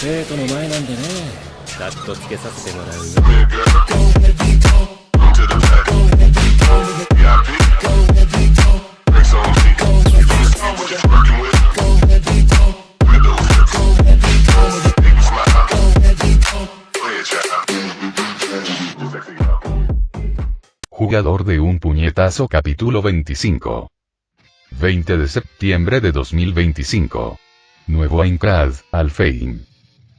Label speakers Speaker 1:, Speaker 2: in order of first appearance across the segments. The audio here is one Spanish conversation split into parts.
Speaker 1: 生徒の前なんでね、カットつけさせてもらうよ。
Speaker 2: Jugador de un puñetazo capítulo 25. 20 de septiembre de 2025. Nuevo Aincrad, Alfheim.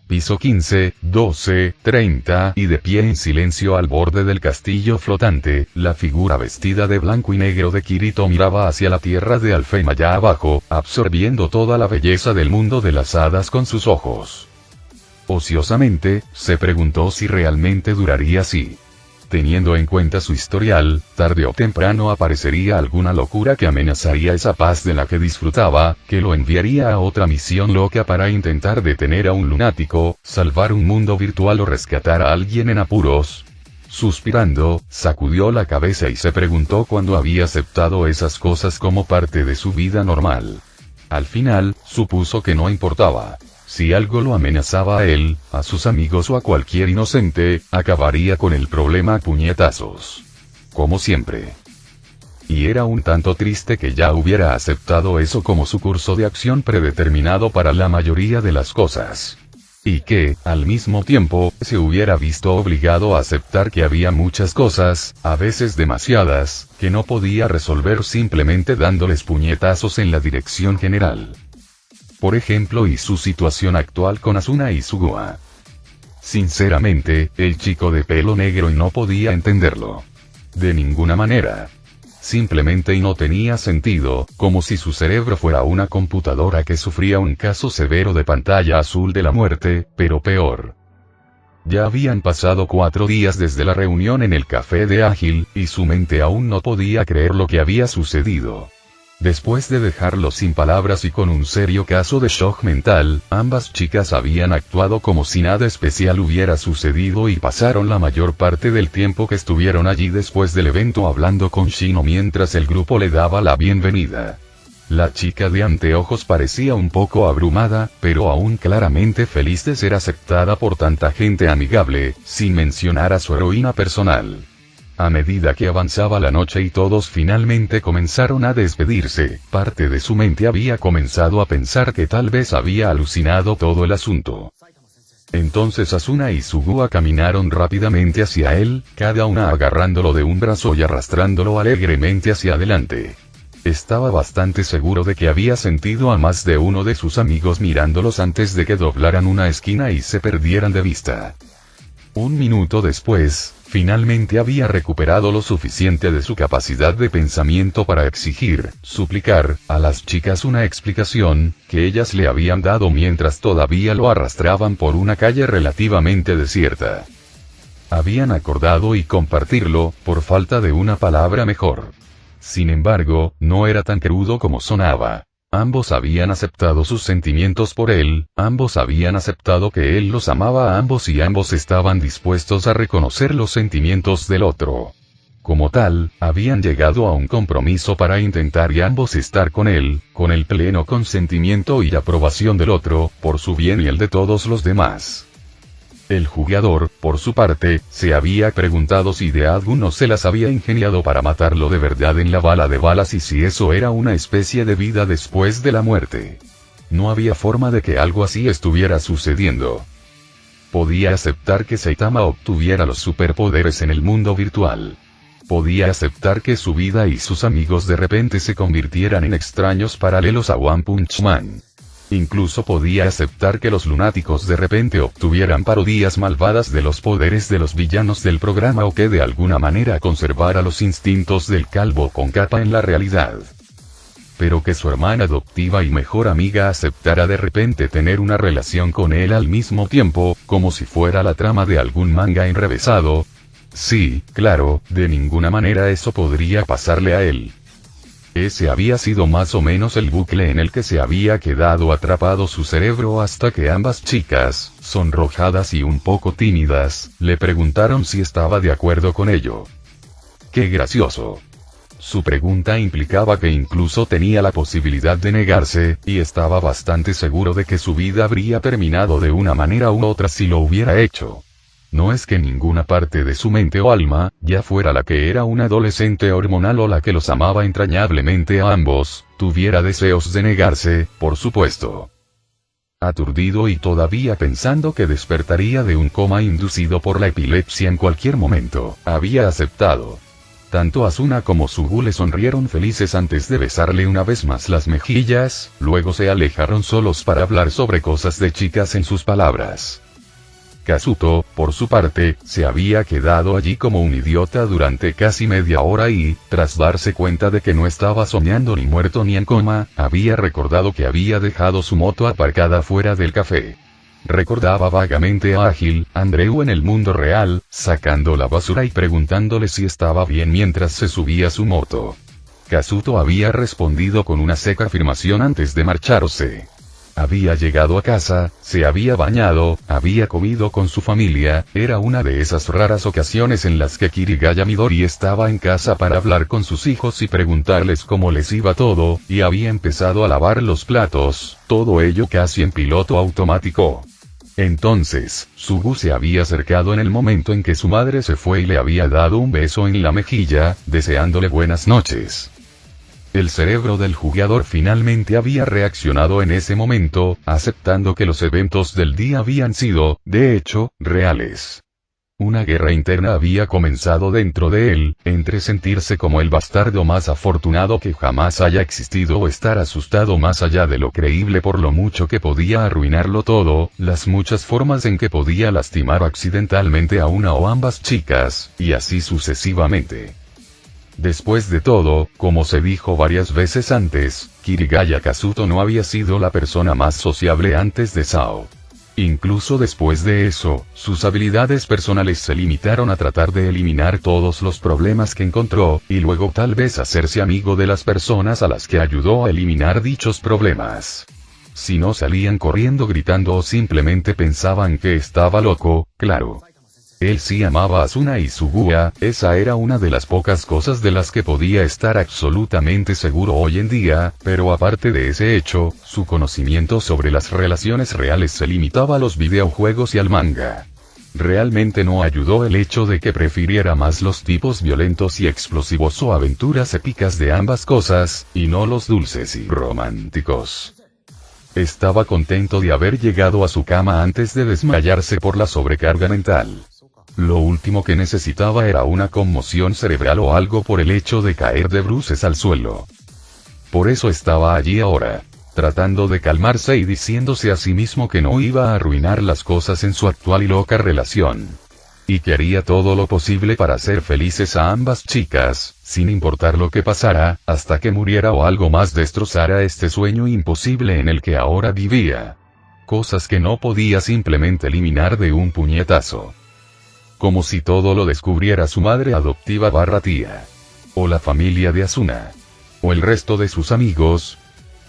Speaker 2: Piso 15, 12, 30 y de pie en silencio al borde del castillo flotante, la figura vestida de blanco y negro de Kirito miraba hacia la tierra de Alfheim allá abajo, absorbiendo toda la belleza del mundo de las hadas con sus ojos. Ociosamente, se preguntó si realmente duraría así. Teniendo en cuenta su historial, tarde o temprano aparecería alguna locura que amenazaría esa paz de la que disfrutaba, que lo enviaría a otra misión loca para intentar detener a un lunático, salvar un mundo virtual o rescatar a alguien en apuros. Suspirando, sacudió la cabeza y se preguntó cuándo había aceptado esas cosas como parte de su vida normal. Al final, supuso que no importaba. Si algo lo amenazaba a él, a sus amigos o a cualquier inocente, acabaría con el problema a puñetazos. Como siempre. Y era un tanto triste que ya hubiera aceptado eso como su curso de acción predeterminado para la mayoría de las cosas. Y que, al mismo tiempo, se hubiera visto obligado a aceptar que había muchas cosas, a veces demasiadas, que no podía resolver simplemente dándoles puñetazos en la dirección general. Por ejemplo, y su situación actual con Asuna y Sugua. Sinceramente, el chico de pelo negro no podía entenderlo. De ninguna manera. Simplemente no tenía sentido, como si su cerebro fuera una computadora que sufría un caso severo de pantalla azul de la muerte, pero peor. Ya habían pasado 4 días desde la reunión en el café de Ágil, y su mente aún no podía creer lo que había sucedido. Después de dejarlo sin palabras y con un serio caso de shock mental, ambas chicas habían actuado como si nada especial hubiera sucedido y pasaron la mayor parte del tiempo que estuvieron allí después del evento hablando con Shino mientras el grupo le daba la bienvenida. La chica de anteojos parecía un poco abrumada, pero aún claramente feliz de ser aceptada por tanta gente amigable, sin mencionar a su heroína personal. A medida que avanzaba la noche y todos finalmente comenzaron a despedirse, parte de su mente había comenzado a pensar que tal vez había alucinado todo el asunto. Entonces Asuna y Sugua caminaron rápidamente hacia él, cada una agarrándolo de un brazo y arrastrándolo alegremente hacia adelante. Estaba bastante seguro de que había sentido a más de uno de sus amigos mirándolos antes de que doblaran una esquina y se perdieran de vista. Un minuto después, finalmente había recuperado lo suficiente de su capacidad de pensamiento para exigir, suplicar, a las chicas una explicación, que ellas le habían dado mientras todavía lo arrastraban por una calle relativamente desierta. Habían acordado y compartirlo, por falta de una palabra mejor. Sin embargo, no era tan crudo como sonaba. Ambos habían aceptado sus sentimientos por él, ambos habían aceptado que él los amaba a ambos y ambos estaban dispuestos a reconocer los sentimientos del otro. Como tal, habían llegado a un compromiso para intentar y ambos estar con él, con el pleno consentimiento y aprobación del otro, por su bien y el de todos los demás. El jugador, por su parte, se había preguntado si de alguno se las había ingeniado para matarlo de verdad en la bala de balas y si eso era una especie de vida después de la muerte. No había forma de que algo así estuviera sucediendo. Podía aceptar que Saitama obtuviera los superpoderes en el mundo virtual. Podía aceptar que su vida y sus amigos de repente se convirtieran en extraños paralelos a One Punch Man. Incluso podía aceptar que los lunáticos de repente obtuvieran parodias malvadas de los poderes de los villanos del programa o que de alguna manera conservara los instintos del calvo con capa en la realidad. Pero que su hermana adoptiva y mejor amiga aceptara de repente tener una relación con él al mismo tiempo, como si fuera la trama de algún manga enrevesado. Sí, claro, de ninguna manera eso podría pasarle a él. Ese había sido más o menos el bucle en el que se había quedado atrapado su cerebro hasta que ambas chicas, sonrojadas y un poco tímidas, le preguntaron si estaba de acuerdo con ello. ¡Qué gracioso! Su pregunta implicaba que incluso tenía la posibilidad de negarse, y estaba bastante seguro de que su vida habría terminado de una manera u otra si lo hubiera hecho. No es que ninguna parte de su mente o alma, ya fuera la que era un adolescente hormonal o la que los amaba entrañablemente a ambos, tuviera deseos de negarse, por supuesto. Aturdido y todavía pensando que despertaría de un coma inducido por la epilepsia en cualquier momento, había aceptado. Tanto Asuna como Sugu le sonrieron felices antes de besarle una vez más las mejillas, luego se alejaron solos para hablar sobre cosas de chicas en sus palabras. Kazuto, por su parte, se había quedado allí como un idiota durante casi media hora y, tras darse cuenta de que no estaba soñando ni muerto ni en coma, había recordado que había dejado su moto aparcada fuera del café. Recordaba vagamente a Ágil, Andreu en el mundo real, sacando la basura y preguntándole si estaba bien mientras se subía su moto. Kazuto había respondido con una seca afirmación antes de marcharse. Había llegado a casa, se había bañado, había comido con su familia, era una de esas raras ocasiones en las que Kirigaya Midori estaba en casa para hablar con sus hijos y preguntarles cómo les iba todo, y había empezado a lavar los platos, todo ello casi en piloto automático. Entonces, Sugu se había acercado en el momento en que su madre se fue y le había dado un beso en la mejilla, deseándole buenas noches. El cerebro del jugador finalmente había reaccionado en ese momento, aceptando que los eventos del día habían sido, de hecho, reales. Una guerra interna había comenzado dentro de él, entre sentirse como el bastardo más afortunado que jamás haya existido o estar asustado más allá de lo creíble por lo mucho que podía arruinarlo todo, las muchas formas en que podía lastimar accidentalmente a una o ambas chicas, y así sucesivamente. Después de todo, como se dijo varias veces antes, Kirigaya Kazuto no había sido la persona más sociable antes de Sao. Incluso después de eso, sus habilidades personales se limitaron a tratar de eliminar todos los problemas que encontró, y luego tal vez hacerse amigo de las personas a las que ayudó a eliminar dichos problemas. Si no salían corriendo gritando o simplemente pensaban que estaba loco, claro. Él sí amaba a Asuna y Suguha, esa era una de las pocas cosas de las que podía estar absolutamente seguro hoy en día, pero aparte de ese hecho, su conocimiento sobre las relaciones reales se limitaba a los videojuegos y al manga. Realmente no ayudó el hecho de que prefiriera más los tipos violentos y explosivos o aventuras épicas de ambas cosas, y no los dulces y románticos. Estaba contento de haber llegado a su cama antes de desmayarse por la sobrecarga mental. Lo último que necesitaba era una conmoción cerebral o algo por el hecho de caer de bruces al suelo. Por eso estaba allí ahora, tratando de calmarse y diciéndose a sí mismo que no iba a arruinar las cosas en su actual y loca relación. Y que haría todo lo posible para hacer felices a ambas chicas, sin importar lo que pasara, hasta que muriera o algo más destrozara este sueño imposible en el que ahora vivía. Cosas que no podía simplemente eliminar de un puñetazo. Como si todo lo descubriera su madre adoptiva / tía. O la familia de Asuna. O el resto de sus amigos.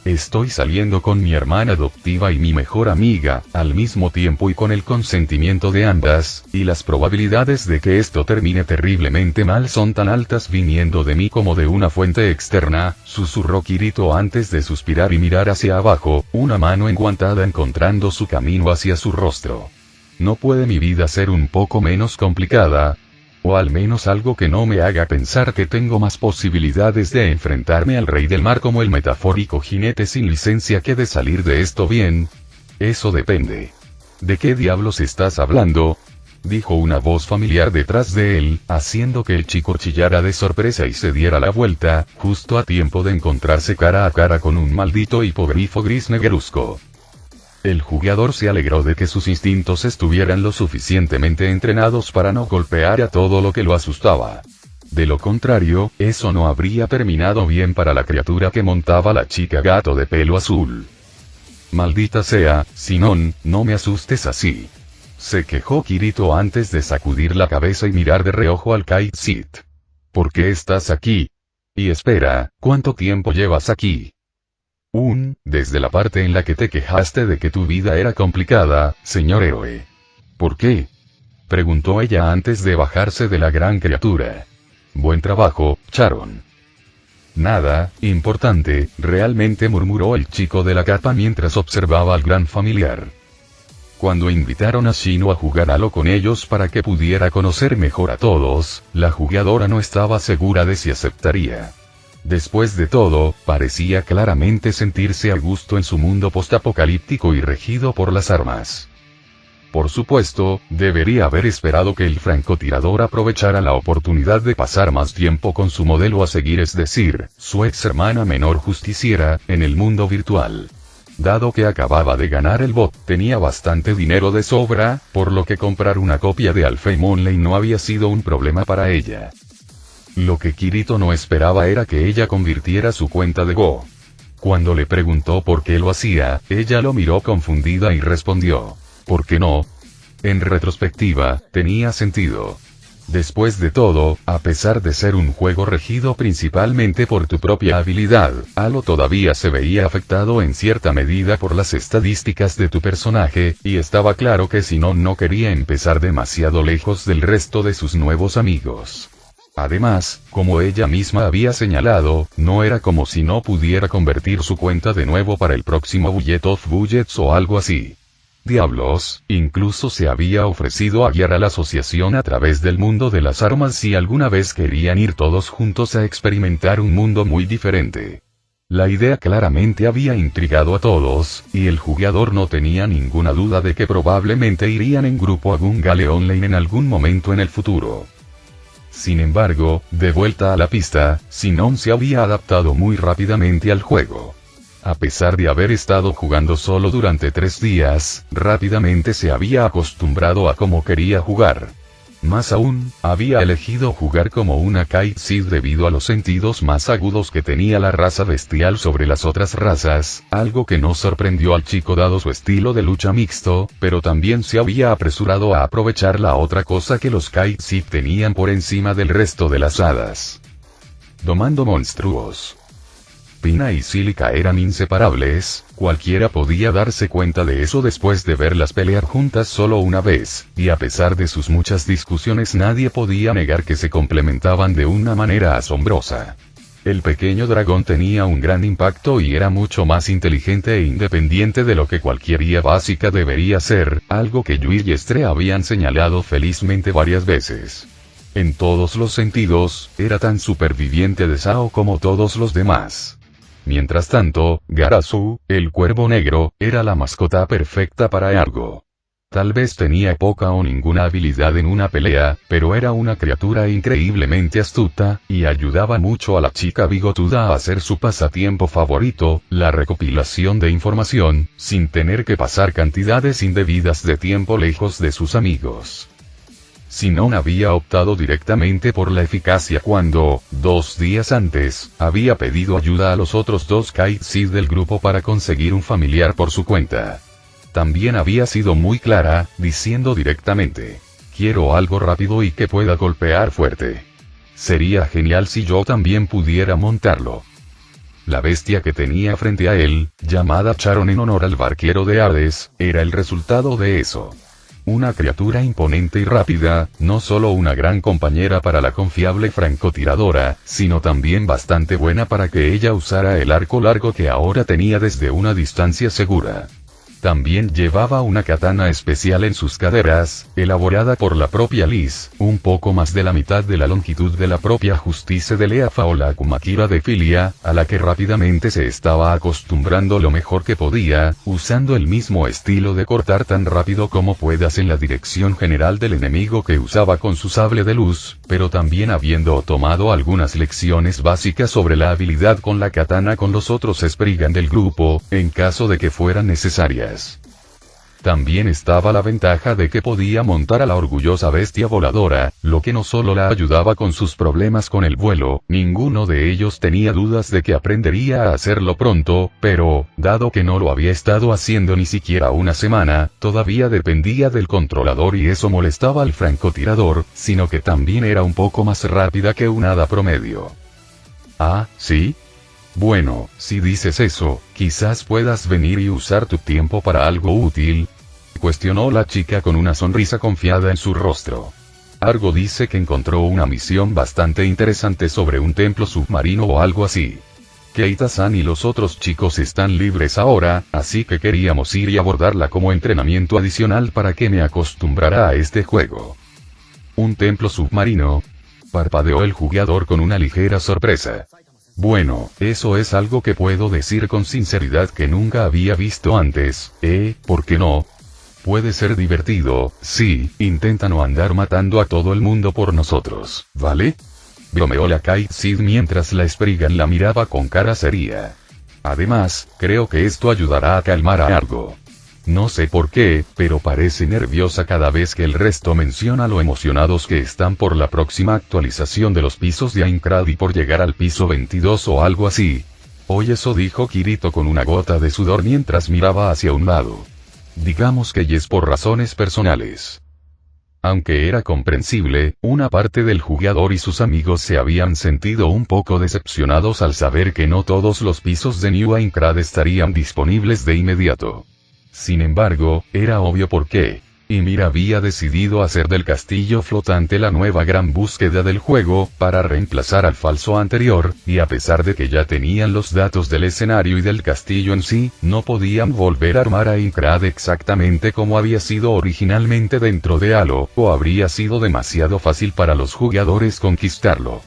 Speaker 2: Estoy saliendo con mi hermana adoptiva y mi mejor amiga, al mismo tiempo y con el consentimiento de ambas, y las probabilidades de que esto termine terriblemente mal son tan altas viniendo de mí como de una fuente externa, susurró Kirito antes de suspirar y mirar hacia abajo, una mano enguantada encontrando su camino hacia su rostro. ¿No puede mi vida ser un poco menos complicada? O al menos algo que no me haga pensar que tengo más posibilidades de enfrentarme al rey del mar como el metafórico jinete sin licencia que de salir de esto bien. Eso depende. ¿De qué diablos estás hablando? Dijo una voz familiar detrás de él, haciendo que el chico chillara de sorpresa y se diera la vuelta, justo a tiempo de encontrarse cara a cara con un maldito hipogrifo gris negruzco. El jugador se alegró de que sus instintos estuvieran lo suficientemente entrenados para no golpear a todo lo que lo asustaba. De lo contrario, eso no habría terminado bien para la criatura que montaba la chica gato de pelo azul. Maldita sea, Sinon, no me asustes así. Se quejó Kirito antes de sacudir la cabeza y mirar de reojo al Kite Seat. ¿Por qué estás aquí? Y espera, ¿cuánto tiempo llevas aquí? Desde la parte en la que te quejaste de que tu vida era complicada, señor héroe. ¿Por qué? Preguntó ella antes de bajarse de la gran criatura. Buen trabajo, Charon. Nada importante, realmente, murmuró el chico de la capa mientras observaba al gran familiar. Cuando invitaron a Shino a jugar Halo con ellos para que pudiera conocer mejor a todos, la jugadora no estaba segura de si aceptaría. Después de todo, parecía claramente sentirse a gusto en su mundo postapocalíptico y regido por las armas. Por supuesto, debería haber esperado que el francotirador aprovechara la oportunidad de pasar más tiempo con su modelo a seguir, es decir, su ex hermana menor justiciera, en el mundo virtual. Dado que acababa de ganar el bot, tenía bastante dinero de sobra, por lo que comprar una copia de Alfheim Online no había sido un problema para ella. Lo que Kirito no esperaba era que ella convirtiera su cuenta de Go. Cuando le preguntó por qué lo hacía, ella lo miró confundida y respondió: ¿por qué no? En retrospectiva, tenía sentido. Después de todo, a pesar de ser un juego regido principalmente por tu propia habilidad, Halo todavía se veía afectado en cierta medida por las estadísticas de tu personaje, y estaba claro que si no quería empezar demasiado lejos del resto de sus nuevos amigos. Además, como ella misma había señalado, no era como si no pudiera convertir su cuenta de nuevo para el próximo Bullet of Bullets o algo así. Diablos, incluso se había ofrecido a guiar a la asociación a través del mundo de las armas si alguna vez querían ir todos juntos a experimentar un mundo muy diferente. La idea claramente había intrigado a todos, y el jugador no tenía ninguna duda de que probablemente irían en grupo a Gungale Online en algún momento en el futuro. Sin embargo, de vuelta a la pista, Sinon se había adaptado muy rápidamente al juego. A pesar de haber estado jugando solo durante 3 días, rápidamente se había acostumbrado a cómo quería jugar. Más aún, había elegido jugar como una Kite Seed debido a los sentidos más agudos que tenía la raza bestial sobre las otras razas, algo que no sorprendió al chico dado su estilo de lucha mixto, pero también se había apresurado a aprovechar la otra cosa que los Kite Seed tenían por encima del resto de las hadas: domando monstruos. Pina y Silica eran inseparables, cualquiera podía darse cuenta de eso después de verlas pelear juntas solo una vez, y a pesar de sus muchas discusiones nadie podía negar que se complementaban de una manera asombrosa. El pequeño dragón tenía un gran impacto y era mucho más inteligente e independiente de lo que cualquier IA básica debería ser, algo que Yui y Estre habían señalado felizmente varias veces. En todos los sentidos, era tan superviviente de Sao como todos los demás. Mientras tanto, Garasu, el cuervo negro, era la mascota perfecta para Argo. Tal vez tenía poca o ninguna habilidad en una pelea, pero era una criatura increíblemente astuta, y ayudaba mucho a la chica bigotuda a hacer su pasatiempo favorito, la recopilación de información, sin tener que pasar cantidades indebidas de tiempo lejos de sus amigos. Sinon había optado directamente por la eficacia cuando, 2 días antes, había pedido ayuda a los otros 2 Kite Seed del grupo para conseguir un familiar por su cuenta. También había sido muy clara, diciendo directamente: quiero algo rápido y que pueda golpear fuerte. Sería genial si yo también pudiera montarlo. La bestia que tenía frente a él, llamada Charon en honor al barquero de Hades, era el resultado de eso. Una criatura imponente y rápida, no solo una gran compañera para la confiable francotiradora, sino también bastante buena para que ella usara el arco largo que ahora tenía desde una distancia segura. También llevaba una katana especial en sus caderas, elaborada por la propia Liz, un poco más de la mitad de la longitud de la propia Justice de Leafa o la Kumakira de Filia, a la que rápidamente se estaba acostumbrando lo mejor que podía, usando el mismo estilo de cortar tan rápido como puedas en la dirección general del enemigo que usaba con su sable de luz, pero también habiendo tomado algunas lecciones básicas sobre la habilidad con la katana con los otros Spriggan del grupo, en caso de que fueran necesarias. También estaba la ventaja de que podía montar a la orgullosa bestia voladora, lo que no solo la ayudaba con sus problemas con el vuelo, ninguno de ellos tenía dudas de que aprendería a hacerlo pronto, pero, dado que no lo había estado haciendo ni siquiera una semana, todavía dependía del controlador y eso molestaba al francotirador, sino que también era un poco más rápida que un hada promedio. ¿Ah, sí? Bueno, si dices eso, quizás puedas venir y usar tu tiempo para algo útil, cuestionó la chica con una sonrisa confiada en su rostro. Argo dice que encontró una misión bastante interesante sobre un templo submarino o algo así. Keita-san y los otros chicos están libres ahora, así que queríamos ir y abordarla como entrenamiento adicional para que me acostumbrara a este juego. ¿Un templo submarino? Parpadeó el jugador con una ligera sorpresa. Bueno, eso es algo que puedo decir con sinceridad que nunca había visto antes, ¿por qué no? Puede ser divertido, sí, intenta no andar matando a todo el mundo por nosotros, ¿vale? Bromeó la Kite Seed mientras la Spriggan la miraba con cara seria. Además, creo que esto ayudará a calmar a Argo. No sé por qué, pero parece nerviosa cada vez que el resto menciona lo emocionados que están por la próxima actualización de los pisos de Aincrad y por llegar al piso 22 o algo así. Oye, eso dijo Kirito con una gota de sudor mientras miraba hacia un lado. Digamos que es por razones personales. Aunque era comprensible, una parte del jugador y sus amigos se habían sentido un poco decepcionados al saber que no todos los pisos de New Aincrad estarían disponibles de inmediato. Sin embargo, era obvio por qué. Ymir había decidido hacer del castillo flotante la nueva gran búsqueda del juego, para reemplazar al falso anterior, y a pesar de que ya tenían los datos del escenario y del castillo en sí, no podían volver a armar a Aincrad exactamente como había sido originalmente dentro de Halo, o habría sido demasiado fácil para los jugadores conquistarlo.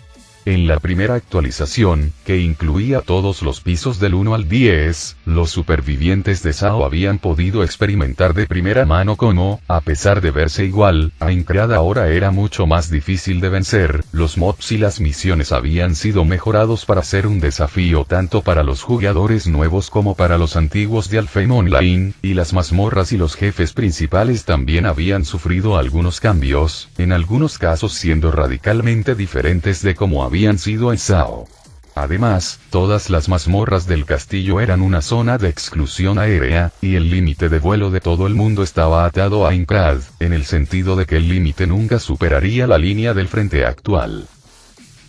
Speaker 2: En la primera actualización, que incluía todos los pisos del 1 al 10, los supervivientes de SAO habían podido experimentar de primera mano cómo, a pesar de verse igual, Aincrad ahora era mucho más difícil de vencer, los mobs y las misiones habían sido mejorados para ser un desafío tanto para los jugadores nuevos como para los antiguos de Alfheim Online, y las mazmorras y los jefes principales también habían sufrido algunos cambios, en algunos casos siendo radicalmente diferentes de como habían sido en SAO. Además, todas las mazmorras del castillo eran una zona de exclusión aérea, y el límite de vuelo de todo el mundo estaba atado a Aincrad, en el sentido de que el límite nunca superaría la línea del frente actual.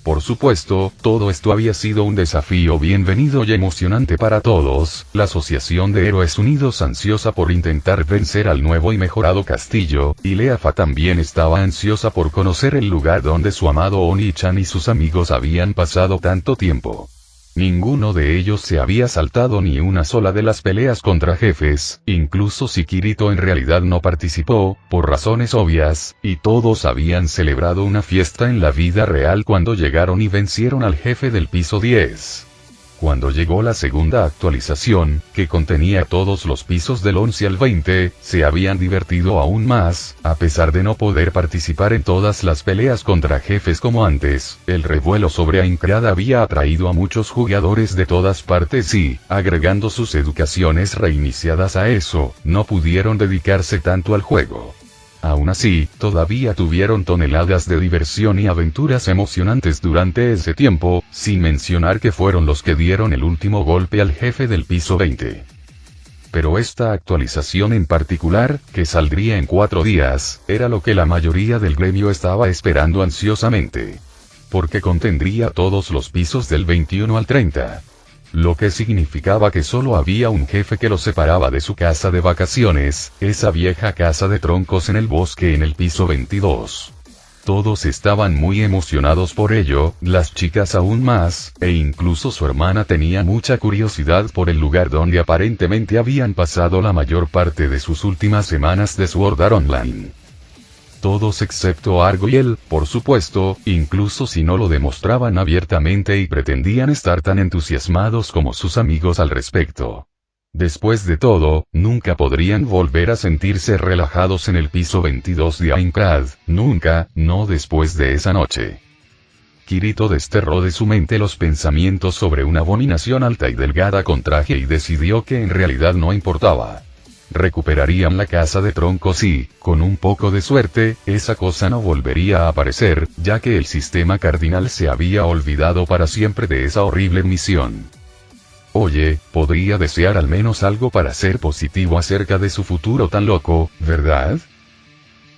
Speaker 2: Por supuesto, todo esto había sido un desafío bienvenido y emocionante para todos, la Asociación de Héroes Unidos ansiosa por intentar vencer al nuevo y mejorado castillo, y Leafa también estaba ansiosa por conocer el lugar donde su amado Oni-chan y sus amigos habían pasado tanto tiempo. Ninguno de ellos se había saltado ni una sola de las peleas contra jefes, incluso si Kirito en realidad no participó, por razones obvias, y todos habían celebrado una fiesta en la vida real cuando llegaron y vencieron al jefe del piso 10. Cuando llegó la segunda actualización, que contenía todos los pisos del 11 al 20, se habían divertido aún más, a pesar de no poder participar en todas las peleas contra jefes como antes. El revuelo sobre Aincrad había atraído a muchos jugadores de todas partes y, agregando sus educaciones reiniciadas a eso, no pudieron dedicarse tanto al juego. Aún así, todavía tuvieron toneladas de diversión y aventuras emocionantes durante ese tiempo, sin mencionar que fueron los que dieron el último golpe al jefe del piso 20. Pero esta actualización en particular, que saldría en 4 días, era lo que la mayoría del gremio estaba esperando ansiosamente. Porque contendría todos los pisos del 21 al 30. Lo que significaba que solo había un jefe que lo separaba de su casa de vacaciones, esa vieja casa de troncos en el bosque en el piso 22. Todos estaban muy emocionados por ello, las chicas aún más, e incluso su hermana tenía mucha curiosidad por el lugar donde aparentemente habían pasado la mayor parte de sus últimas semanas de Sword Art Online. Todos excepto Argo y él, por supuesto, incluso si no lo demostraban abiertamente y pretendían estar tan entusiasmados como sus amigos al respecto. Después de todo, nunca podrían volver a sentirse relajados en el piso 22 de Aincrad, nunca, no después de esa noche. Kirito desterró de su mente los pensamientos sobre una abominación alta y delgada con traje y decidió que en realidad no importaba. Recuperarían la casa de troncos y, con un poco de suerte, esa cosa no volvería a aparecer, ya que el sistema cardinal se había olvidado para siempre de esa horrible misión. Oye, podría desear al menos algo para ser positivo acerca de su futuro tan loco, ¿verdad?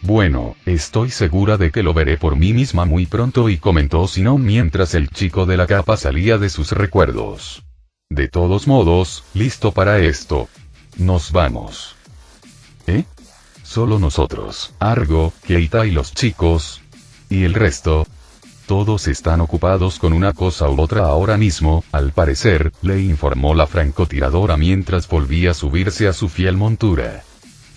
Speaker 2: Bueno, estoy segura de que lo veré por mí misma muy pronto, y comentó Sinon mientras el chico de la capa salía de sus recuerdos. De todos modos, listo para esto. Nos vamos. ¿Eh? Solo nosotros, Argo, Keita y los chicos. ¿Y el resto? Todos están ocupados con una cosa u otra ahora mismo, al parecer, le informó la francotiradora mientras volvía a subirse a su fiel montura.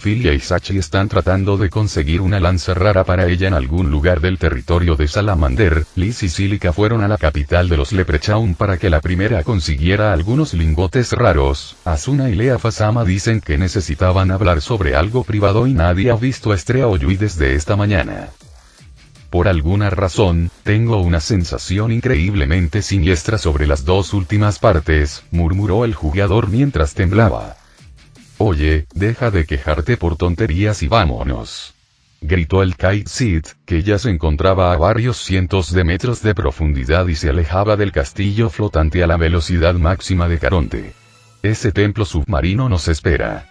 Speaker 2: Phil y Sachi están tratando de conseguir una lanza rara para ella en algún lugar del territorio de Salamander. Liz y Silica fueron a la capital de los Leprechaun para que la primera consiguiera algunos lingotes raros. Asuna y Lea Fasama dicen que necesitaban hablar sobre algo privado y nadie ha visto a Estrella o Yui desde esta mañana. Por alguna razón, tengo una sensación increíblemente siniestra sobre las dos últimas partes, murmuró el jugador mientras temblaba. Oye, deja de quejarte por tonterías y vámonos. Gritó el Kite Seed, que ya se encontraba a varios cientos de metros de profundidad y se alejaba del castillo flotante a la velocidad máxima de Caronte. Ese templo submarino nos espera.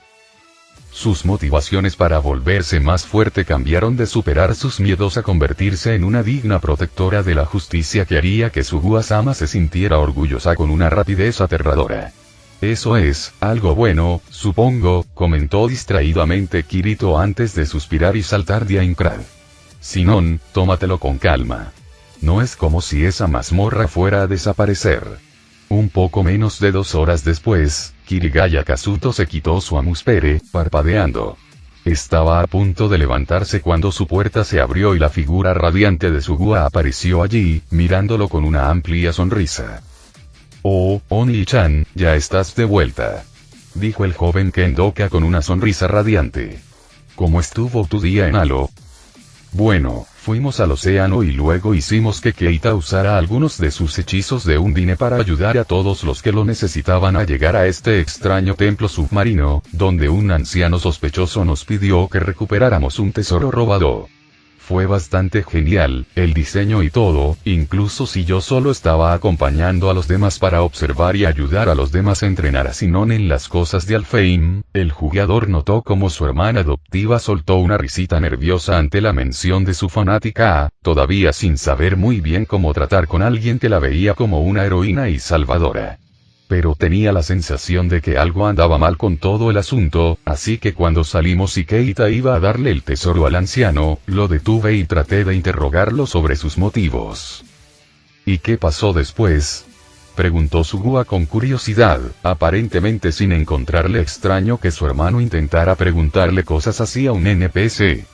Speaker 2: Sus motivaciones para volverse más fuerte cambiaron de superar sus miedos a convertirse en una digna protectora de la justicia que haría que Suguha-sama se sintiera orgullosa con una rapidez aterradora. Eso es, algo bueno, supongo, comentó distraídamente Kirito antes de suspirar y saltar de Aincrad. Sinon, tómatelo con calma. No es como si esa mazmorra fuera a desaparecer. Un poco menos de 2 horas después, Kirigaya Kazuto se quitó su amuspere, parpadeando. Estaba a punto de levantarse cuando su puerta se abrió y la figura radiante de Suguha apareció allí, mirándolo con una amplia sonrisa. Oh, Oni-chan, ya estás de vuelta. Dijo el joven Kendoka con una sonrisa radiante. ¿Cómo estuvo tu día en Halo? Bueno, fuimos al océano y luego hicimos que Keita usara algunos de sus hechizos de Undine para ayudar a todos los que lo necesitaban a llegar a este extraño templo submarino, donde un anciano sospechoso nos pidió que recuperáramos un tesoro robado. Fue bastante genial, el diseño y todo, incluso si yo solo estaba acompañando a los demás para observar y ayudar a los demás a entrenar a Sinon en las cosas de Alfheim. El jugador notó como su hermana adoptiva soltó una risita nerviosa ante la mención de su fanática, todavía sin saber muy bien cómo tratar con alguien que la veía como una heroína y salvadora. Pero tenía la sensación de que algo andaba mal con todo el asunto, así que cuando salimos y Keita iba a darle el tesoro al anciano, lo detuve y traté de interrogarlo sobre sus motivos. ¿Y qué pasó después? Preguntó Suguha con curiosidad, aparentemente sin encontrarle extraño que su hermano intentara preguntarle cosas así a un NPC.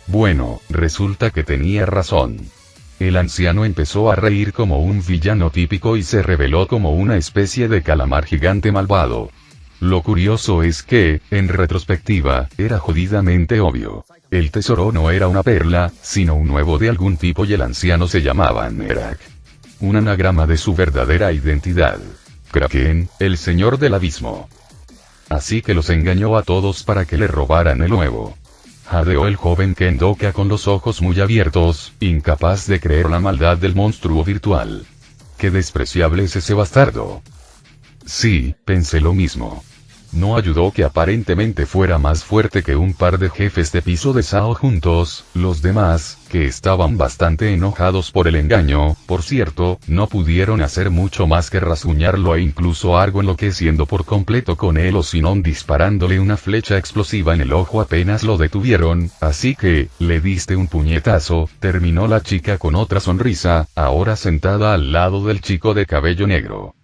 Speaker 2: Bueno, resulta que tenía razón. El anciano empezó a reír como un villano típico y se reveló como una especie de calamar gigante malvado. Lo curioso es que, en retrospectiva, era jodidamente obvio. El tesoro no era una perla, sino un huevo de algún tipo y el anciano se llamaba Nerak. Un anagrama de su verdadera identidad. Kraken, el señor del abismo. Así que los engañó a todos para que le robaran el huevo. Jadeó el joven Kendoka con los ojos muy abiertos, incapaz de creer la maldad del monstruo virtual. ¡Qué despreciable es ese bastardo! Sí, pensé lo mismo. No ayudó que aparentemente fuera más fuerte que un par de jefes de piso de Sao juntos. Los demás, que estaban bastante enojados por el engaño, por cierto, no pudieron hacer mucho más que rasguñarlo e incluso Argo enloqueciendo por completo con él o Sinon disparándole una flecha explosiva en el ojo apenas lo detuvieron, así que, le diste un puñetazo, terminó la chica con otra sonrisa, ahora sentada al lado del chico de cabello negro.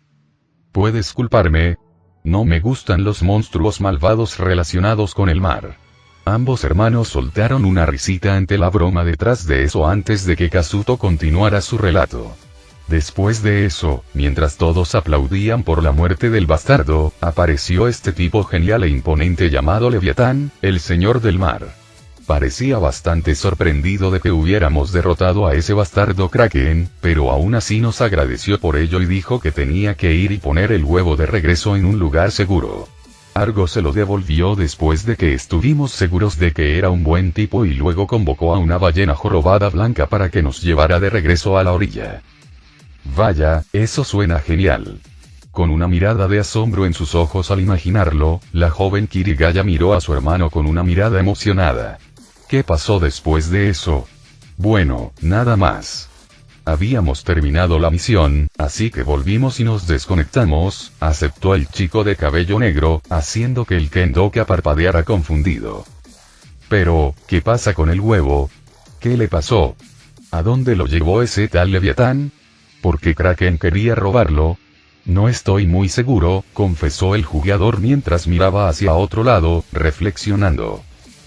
Speaker 2: ¿Puedes culparme? No me gustan los monstruos malvados relacionados con el mar. Ambos hermanos soltaron una risita ante la broma detrás de eso antes de que Kazuto continuara su relato. Después de eso, mientras todos aplaudían por la muerte del bastardo, apareció este tipo genial e imponente llamado Leviatán, el señor del mar. Parecía bastante sorprendido de que hubiéramos derrotado a ese bastardo Kraken, pero aún así nos agradeció por ello y dijo que tenía que ir y poner el huevo de regreso en un lugar seguro. Argo se lo devolvió después de que estuvimos seguros de que era un buen tipo y luego convocó a una ballena jorobada blanca para que nos llevara de regreso a la orilla. Vaya, eso suena genial. Con una mirada de asombro en sus ojos al imaginarlo, la joven Kirigaya miró a su hermano con una mirada emocionada. ¿Qué pasó después de eso? Bueno, nada más. Habíamos terminado la misión, así que volvimos y nos desconectamos, aceptó el chico de cabello negro, haciendo que el Kendoka parpadeara confundido. Pero, ¿qué pasa con el huevo? ¿Qué le pasó? ¿A dónde lo llevó ese tal Leviatán? ¿Por qué Kraken quería robarlo? No estoy muy seguro, confesó el jugador mientras miraba hacia otro lado, reflexionando.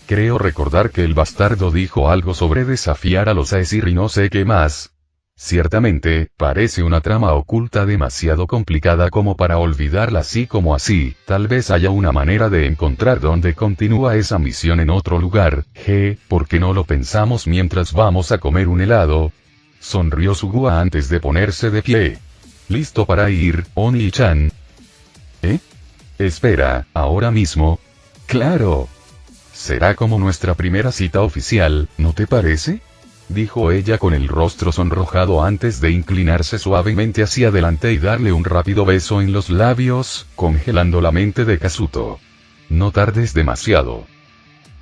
Speaker 2: Creo recordar que el bastardo dijo algo sobre desafiar a los Aesir y no sé qué más. Ciertamente, parece una trama oculta demasiado complicada como para olvidarla así como así. Tal vez haya una manera de encontrar dónde continúa esa misión en otro lugar. ¿Por qué no lo pensamos mientras vamos a comer un helado? Sonrió Sugua antes de ponerse de pie. ¿Listo para ir, Oni-chan? Espera, ¿ahora mismo? ¡Claro! Será como nuestra primera cita oficial, ¿no te parece? Dijo ella con el rostro sonrojado antes de inclinarse suavemente hacia adelante y darle un rápido beso en los labios, congelando la mente de Kazuto. No tardes demasiado.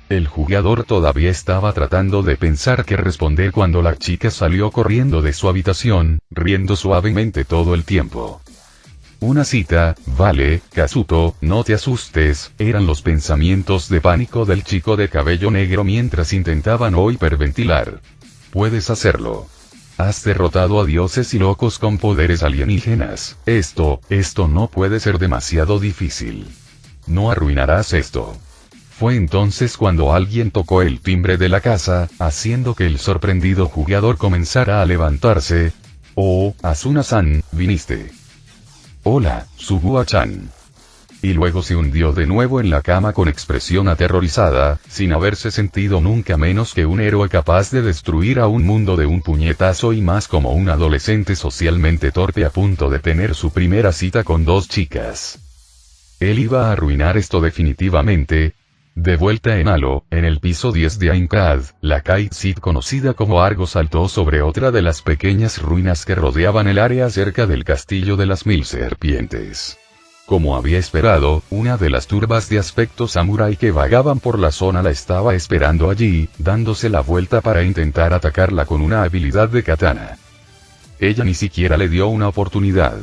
Speaker 2: El jugador todavía estaba tratando de pensar qué responder cuando la chica salió corriendo de su habitación, riendo suavemente todo el tiempo. Una cita, vale, Kazuto, no te asustes, eran los pensamientos de pánico del chico de cabello negro mientras intentaba no hiperventilar. Puedes hacerlo. Has derrotado a dioses y locos con poderes alienígenas. Esto no puede ser demasiado difícil. No arruinarás esto. Fue entonces cuando alguien tocó el timbre de la casa, haciendo que el sorprendido jugador comenzara a levantarse. Oh, Asuna-san, viniste. Hola, Sugua-chan. Y luego se hundió de nuevo en la cama con expresión aterrorizada, sin haberse sentido nunca menos que un héroe capaz de destruir a un mundo de un puñetazo y más como un adolescente socialmente torpe a punto de tener su primera cita con dos chicas. Él iba a arruinar esto definitivamente. De vuelta en Halo, en el piso 10 de Aincrad, la Kite Seed conocida como Argo saltó sobre otra de las pequeñas ruinas que rodeaban el área cerca del castillo de las 1000 serpientes. Como había esperado, una de las turbas de aspecto samurái que vagaban por la zona la estaba esperando allí, dándose la vuelta para intentar atacarla con una habilidad de katana. Ella ni siquiera le dio una oportunidad.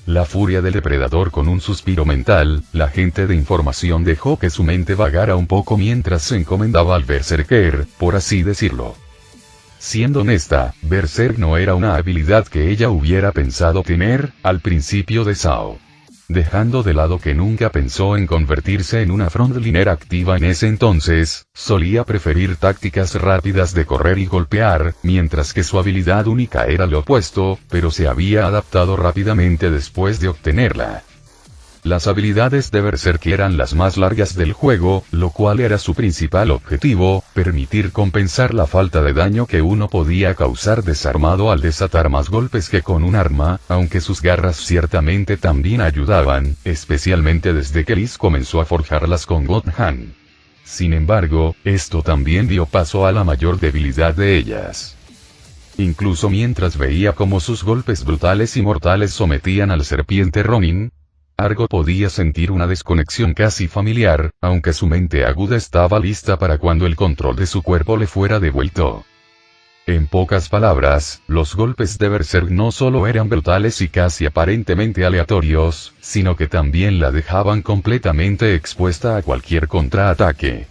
Speaker 2: La furia del depredador con un suspiro mental, la agente de información dejó que su mente vagara un poco mientras se encomendaba al berserker, por así decirlo. Siendo honesta, berserk no era una habilidad que ella hubiera pensado tener, al principio de SAO. Dejando de lado que nunca pensó en convertirse en una frontliner activa en ese entonces, solía preferir tácticas rápidas de correr y golpear, mientras que su habilidad única era lo opuesto, pero se había adaptado rápidamente después de obtenerla. Las habilidades de Berserk eran las más largas del juego, lo cual era su principal objetivo, permitir compensar la falta de daño que uno podía causar desarmado al desatar más golpes que con un arma, aunque sus garras ciertamente también ayudaban, especialmente desde que Liz comenzó a forjarlas con Gohan. Sin embargo, esto también dio paso a la mayor debilidad de ellas. Incluso mientras veía cómo sus golpes brutales y mortales sometían al serpiente Ronin, Argo podía sentir una desconexión casi familiar, aunque su mente aguda estaba lista para cuando el control de su cuerpo le fuera devuelto. En pocas palabras, los golpes de Berserk no solo eran brutales y casi aparentemente aleatorios, sino que también la dejaban completamente expuesta a cualquier contraataque.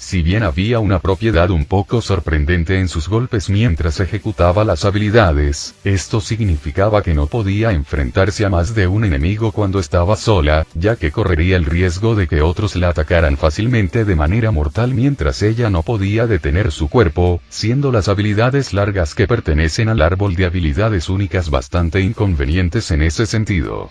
Speaker 2: Si bien había una propiedad un poco sorprendente en sus golpes mientras ejecutaba las habilidades, esto significaba que no podía enfrentarse a más de un enemigo cuando estaba sola, ya que correría el riesgo de que otros la atacaran fácilmente de manera mortal mientras ella no podía detener su cuerpo, siendo las habilidades largas que pertenecen al árbol de habilidades únicas bastante inconvenientes en ese sentido.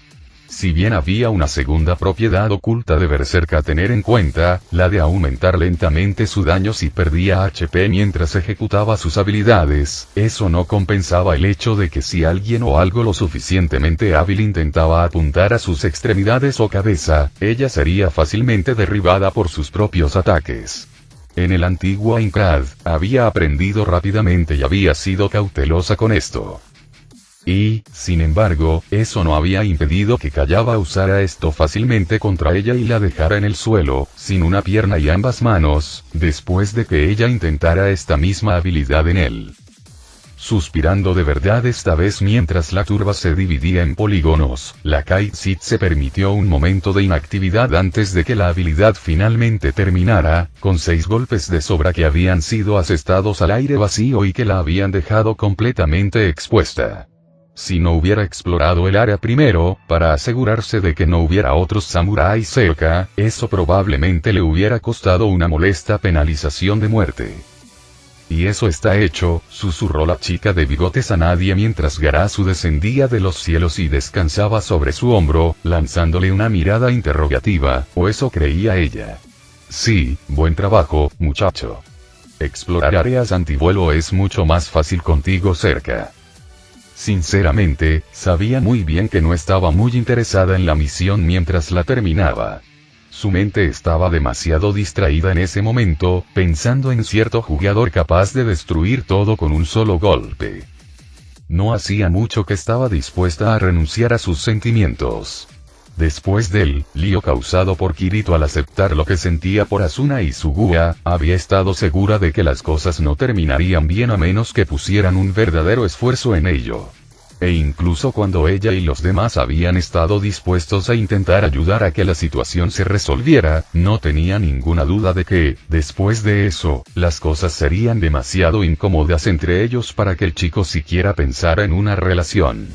Speaker 2: Si bien había una segunda propiedad oculta de Berserk a tener en cuenta, la de aumentar lentamente su daño si perdía HP mientras ejecutaba sus habilidades, eso no compensaba el hecho de que si alguien o algo lo suficientemente hábil intentaba apuntar a sus extremidades o cabeza, ella sería fácilmente derribada por sus propios ataques. En el antiguo Aincrad, había aprendido rápidamente y había sido cautelosa con esto. Y, sin embargo, eso no había impedido que Kayaba usara esto fácilmente contra ella y la dejara en el suelo, sin una pierna y ambas manos, después de que ella intentara esta misma habilidad en él. Suspirando de verdad esta vez mientras la turba se dividía en polígonos, la Kai'Sit se permitió un momento de inactividad antes de que la habilidad finalmente terminara, con 6 golpes de sobra que habían sido asestados al aire vacío y que la habían dejado completamente expuesta. Si no hubiera explorado el área primero, para asegurarse de que no hubiera otros samuráis cerca, eso probablemente le hubiera costado una molesta penalización de muerte. Y eso está hecho, susurró la chica de bigotes a nadie mientras Garasu descendía de los cielos y descansaba sobre su hombro, lanzándole una mirada interrogativa, o eso creía ella. Sí, buen trabajo, muchacho. Explorar áreas antivuelo es mucho más fácil contigo cerca. Sinceramente, sabía muy bien que no estaba muy interesada en la misión mientras la terminaba. Su mente estaba demasiado distraída en ese momento, pensando en cierto jugador capaz de destruir todo con un solo golpe. No hacía mucho que estaba dispuesta a renunciar a sus sentimientos. Después del lío causado por Kirito al aceptar lo que sentía por Asuna y Suguha, había estado segura de que las cosas no terminarían bien a menos que pusieran un verdadero esfuerzo en ello. E incluso cuando ella y los demás habían estado dispuestos a intentar ayudar a que la situación se resolviera, no tenía ninguna duda de que, después de eso, las cosas serían demasiado incómodas entre ellos para que el chico siquiera pensara en una relación.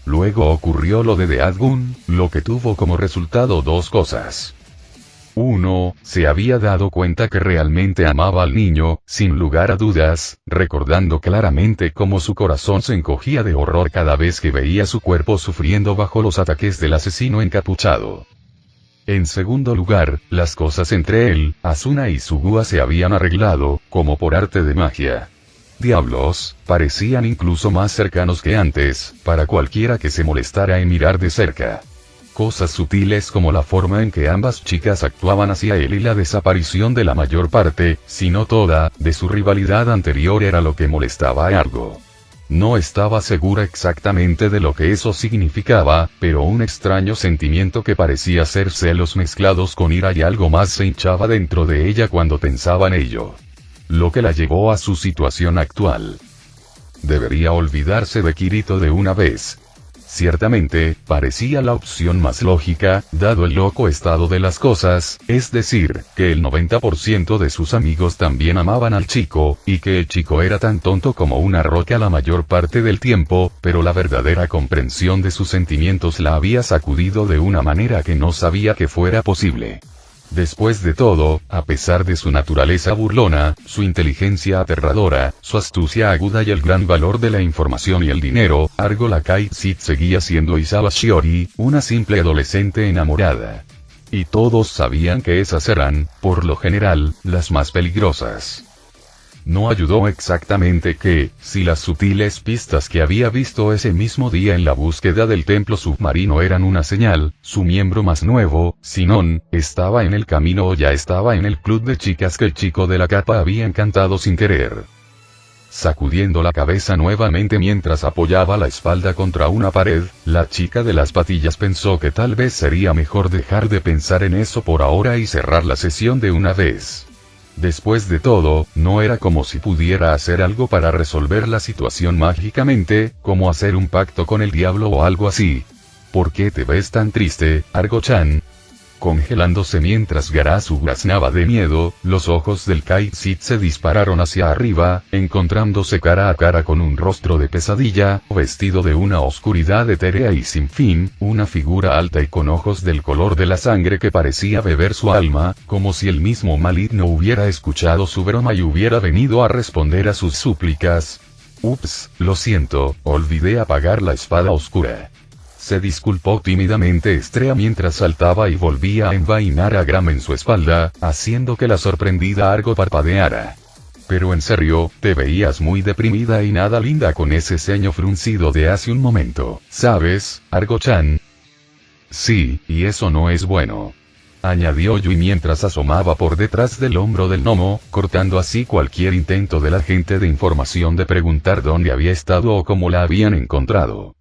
Speaker 2: Luego ocurrió lo de Deadgun, lo que tuvo como resultado 2 cosas. 1, se había dado cuenta que realmente amaba al niño, sin lugar a dudas, recordando claramente cómo su corazón se encogía de horror cada vez que veía su cuerpo sufriendo bajo los ataques del asesino encapuchado. En segundo lugar, las cosas entre él, Asuna y Suguha se habían arreglado, como por arte de magia. Diablos, parecían incluso más cercanos que antes, para cualquiera que se molestara en mirar de cerca. Cosas sutiles como la forma en que ambas chicas actuaban hacia él y la desaparición de la mayor parte, si no toda, de su rivalidad anterior era lo que molestaba a Argo. No estaba segura exactamente de lo que eso significaba, pero un extraño sentimiento que parecía ser celos mezclados con ira y algo más se hinchaba dentro de ella cuando pensaba en ello. Lo que la llevó a su situación actual. Debería olvidarse de Kirito de una vez. Ciertamente, parecía la opción más lógica, dado el loco estado de las cosas, es decir, que el 90% de sus amigos también amaban al chico, y que el chico era tan tonto como una roca la mayor parte del tiempo, pero la verdadera comprensión de sus sentimientos la había sacudido de una manera que no sabía que fuera posible. Después de todo, a pesar de su naturaleza burlona, su inteligencia aterradora, su astucia aguda y el gran valor de la información y el dinero, Argo la Kai'Sit seguía siendo Isawa Shiori, una simple adolescente enamorada. Y todos sabían que esas eran, por lo general, las más peligrosas. No ayudó exactamente que, si las sutiles pistas que había visto ese mismo día en la búsqueda del templo submarino eran una señal, su miembro más nuevo, Sinon, estaba en el camino o ya estaba en el club de chicas que el chico de la capa había encantado sin querer. Sacudiendo la cabeza nuevamente mientras apoyaba la espalda contra una pared, la chica de las patillas pensó que tal vez sería mejor dejar de pensar en eso por ahora y cerrar la sesión de una vez. Después de todo, no era como si pudiera hacer algo para resolver la situación mágicamente, como hacer un pacto con el diablo o algo así. ¿Por qué te ves tan triste, Argo-chan? Congelándose mientras Garasu graznaba de miedo, los ojos del Kai'Sit se dispararon hacia arriba, encontrándose cara a cara con un rostro de pesadilla, vestido de una oscuridad etérea y sin fin, una figura alta y con ojos del color de la sangre que parecía beber su alma, como si el mismo maligno hubiera escuchado su broma y hubiera venido a responder a sus súplicas. Ups, lo siento, olvidé apagar la espada oscura. Se disculpó tímidamente Estrella mientras saltaba y volvía a envainar a Gram en su espalda, haciendo que la sorprendida Argo parpadeara. Pero en serio, te veías muy deprimida y nada linda con ese ceño fruncido de hace un momento, ¿sabes, Argo-chan? Sí, y eso no es bueno. Añadió Yui mientras asomaba por detrás del hombro del gnomo, cortando así cualquier intento del agente de información de preguntar dónde había estado o cómo la habían encontrado.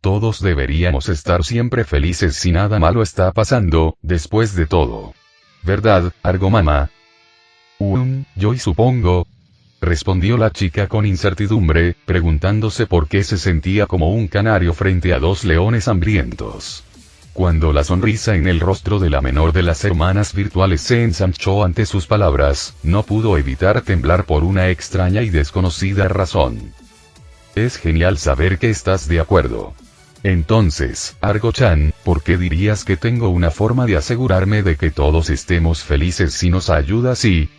Speaker 2: Todos deberíamos estar siempre felices si nada malo está pasando, después de todo. ¿Verdad, Argo-mama? Yoi supongo. respondió la chica con incertidumbre, preguntándose por qué se sentía como un canario frente a dos leones hambrientos. Cuando la sonrisa en el rostro de la menor de las hermanas virtuales se ensanchó ante sus palabras, no pudo evitar temblar por una extraña y desconocida razón. Es genial saber que estás de acuerdo. Entonces, Argo-chan, ¿por qué dirías que tengo una forma de asegurarme de que todos estemos felices si nos ayudas y...?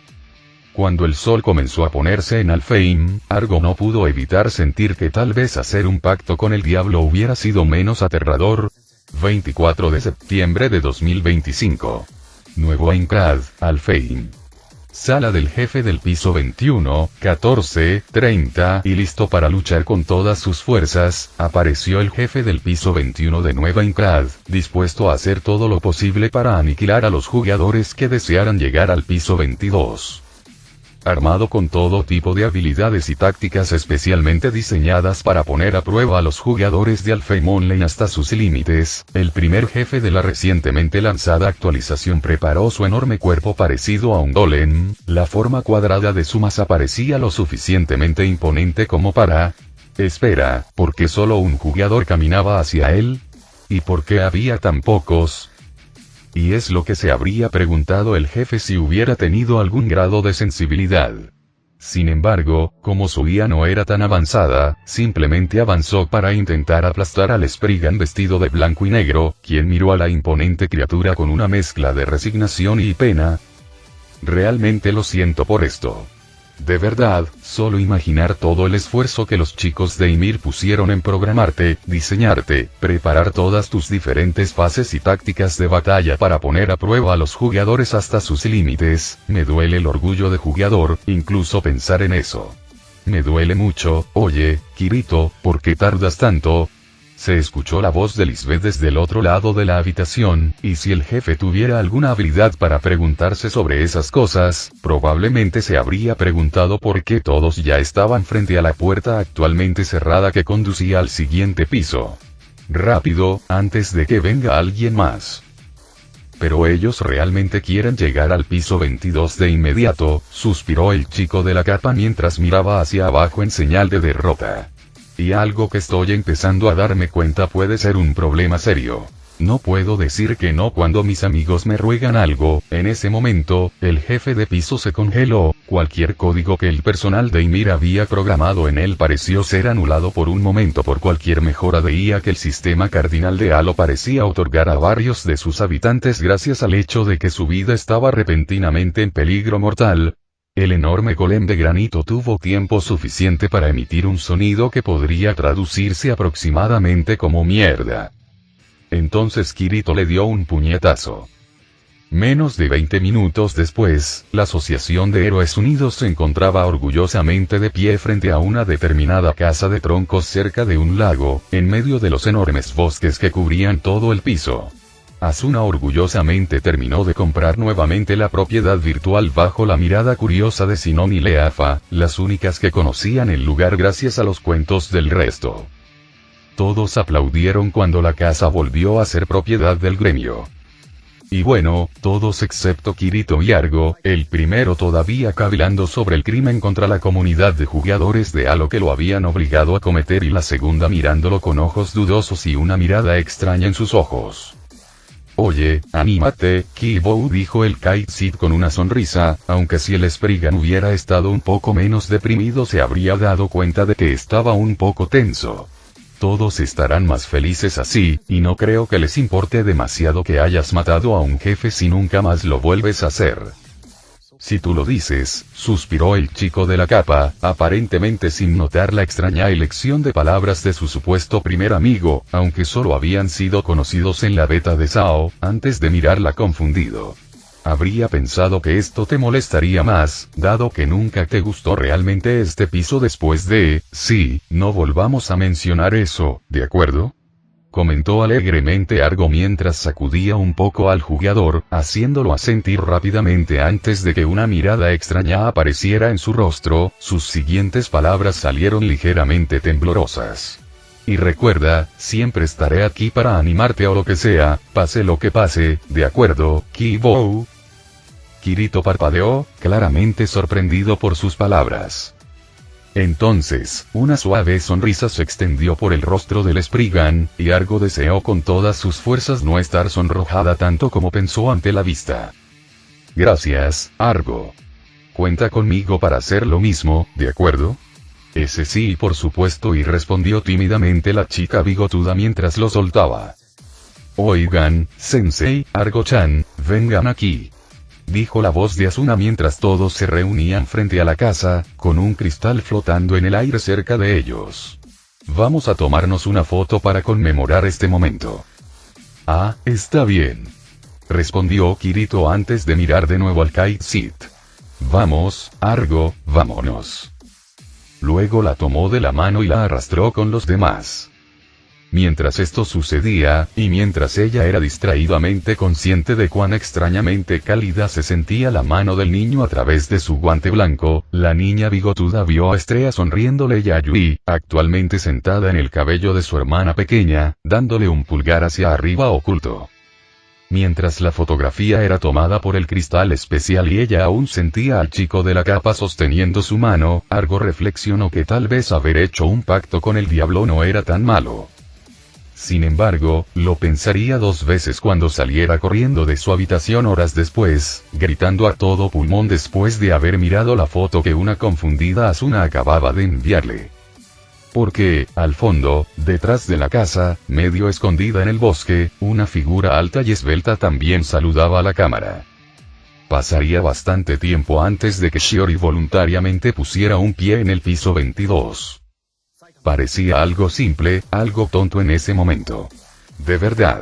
Speaker 2: Cuando el sol comenzó a ponerse en Alfheim, Argo no pudo evitar sentir que tal vez hacer un pacto con el diablo hubiera sido menos aterrador. 24 de septiembre de 2025. Nuevo Aincrad, Alfheim. Sala del jefe del piso 21, 14:30, y listo para luchar con todas sus fuerzas, apareció el jefe del piso 21 de Nueva Aincrad, dispuesto a hacer todo lo posible para aniquilar a los jugadores que desearan llegar al piso 22. Armado con todo tipo de habilidades y tácticas especialmente diseñadas para poner a prueba a los jugadores de Alfheim Online hasta sus límites, el primer jefe de la recientemente lanzada actualización preparó su enorme cuerpo parecido a un golem. La forma cuadrada de su masa parecía lo suficientemente imponente como para... Espera, ¿por qué solo un jugador caminaba hacia él? ¿Y por qué había tan pocos? Y es lo que se habría preguntado el jefe si hubiera tenido algún grado de sensibilidad. Sin embargo, como su IA no era tan avanzada, simplemente avanzó para intentar aplastar al Spriggan vestido de blanco y negro, quien miró a la imponente criatura con una mezcla de resignación y pena. Realmente lo siento por esto. De verdad, solo imaginar todo el esfuerzo que los chicos de Ymir pusieron en programarte, diseñarte, preparar todas tus diferentes fases y tácticas de batalla para poner a prueba a los jugadores hasta sus límites, me duele el orgullo de jugador, incluso pensar en eso. Me duele mucho. Oye, Kirito, ¿por qué tardas tanto? Se escuchó la voz de Lisbeth desde el otro lado de la habitación, y si el jefe tuviera alguna habilidad para preguntarse sobre esas cosas, probablemente se habría preguntado por qué todos ya estaban frente a la puerta actualmente cerrada que conducía al siguiente piso. Rápido, antes de que venga alguien más. Pero ellos realmente quieren llegar al piso 22 de inmediato, suspiró el chico de la capa mientras miraba hacia abajo en señal de derrota. Y algo que estoy empezando a darme cuenta puede ser un problema serio. No puedo decir que no cuando mis amigos me ruegan algo. En ese momento, el jefe de piso se congeló. Cualquier código que el personal de Ymir había programado en él pareció ser anulado por un momento por cualquier mejora de IA que el sistema cardinal de Halo parecía otorgar a varios de sus habitantes gracias al hecho de que su vida estaba repentinamente en peligro mortal. El enorme golem de granito tuvo tiempo suficiente para emitir un sonido que podría traducirse aproximadamente como mierda. Entonces Kirito le dio un puñetazo. Menos de 20 minutos después, la Asociación de Héroes Unidos se encontraba orgullosamente de pie frente a una determinada casa de troncos cerca de un lago, en medio de los enormes bosques que cubrían todo el piso. Asuna orgullosamente terminó de comprar nuevamente la propiedad virtual bajo la mirada curiosa de Sinon y Leafa, las únicas que conocían el lugar gracias a los cuentos del resto. Todos aplaudieron cuando la casa volvió a ser propiedad del gremio. Y bueno, todos excepto Kirito y Argo, el primero todavía cavilando sobre el crimen contra la comunidad de jugadores de Halo que lo habían obligado a cometer y la segunda mirándolo con ojos dudosos y una mirada extraña en sus ojos. Oye, anímate, Kibou, dijo el Kite Sid con una sonrisa, aunque si el Spriggan hubiera estado un poco menos deprimido se habría dado cuenta de que estaba un poco tenso. Todos estarán más felices así, y no creo que les importe demasiado que hayas matado a un jefe si nunca más lo vuelves a hacer. Si tú lo dices, suspiró el chico de la capa, aparentemente sin notar la extraña elección de palabras de su supuesto primer amigo, aunque solo habían sido conocidos en la beta de SAO, antes de mirarla confundido. Habría pensado que esto te molestaría más, dado que nunca te gustó realmente este piso después de... Sí, no volvamos a mencionar eso, ¿de acuerdo? Comentó alegremente Argo mientras sacudía un poco al jugador, haciéndolo asentir rápidamente antes de que una mirada extraña apareciera en su rostro. Sus siguientes palabras salieron ligeramente temblorosas. Y recuerda, siempre estaré aquí para animarte o lo que sea, pase lo que pase, ¿de acuerdo, Kibou? Kirito parpadeó, claramente sorprendido por sus palabras. Entonces, una suave sonrisa se extendió por el rostro del Spriggan, y Argo deseó con todas sus fuerzas no estar sonrojada tanto como pensó ante la vista. Gracias, Argo. Cuenta conmigo para hacer lo mismo, ¿de acuerdo? Ese sí, por supuesto, y respondió tímidamente la chica bigotuda mientras lo soltaba. Oigan, Sensei, Argo-chan, vengan aquí. Dijo la voz de Asuna mientras todos se reunían frente a la casa, con un cristal flotando en el aire cerca de ellos. Vamos a tomarnos una foto para conmemorar este momento. Ah, está bien. Respondió Kirito antes de mirar de nuevo al Kite Seat. Vamos, Argo, vámonos. Luego la tomó de la mano y la arrastró con los demás. Mientras esto sucedía, y mientras ella era distraídamente consciente de cuán extrañamente cálida se sentía la mano del niño a través de su guante blanco, la niña bigotuda vio a Estrella sonriéndole y a Yui, actualmente sentada en el cabello de su hermana pequeña, dándole un pulgar hacia arriba oculto. Mientras la fotografía era tomada por el cristal especial y ella aún sentía al chico de la capa sosteniendo su mano, Argo reflexionó que tal vez haber hecho un pacto con el diablo no era tan malo. Sin embargo, lo pensaría dos veces cuando saliera corriendo de su habitación horas después, gritando a todo pulmón después de haber mirado la foto que una confundida Asuna acababa de enviarle. Porque, al fondo, detrás de la casa, medio escondida en el bosque, una figura alta y esbelta también saludaba a la cámara. Pasaría bastante tiempo antes de que Shiori voluntariamente pusiera un pie en el piso 22. Parecía algo simple, algo tonto en ese momento. De verdad.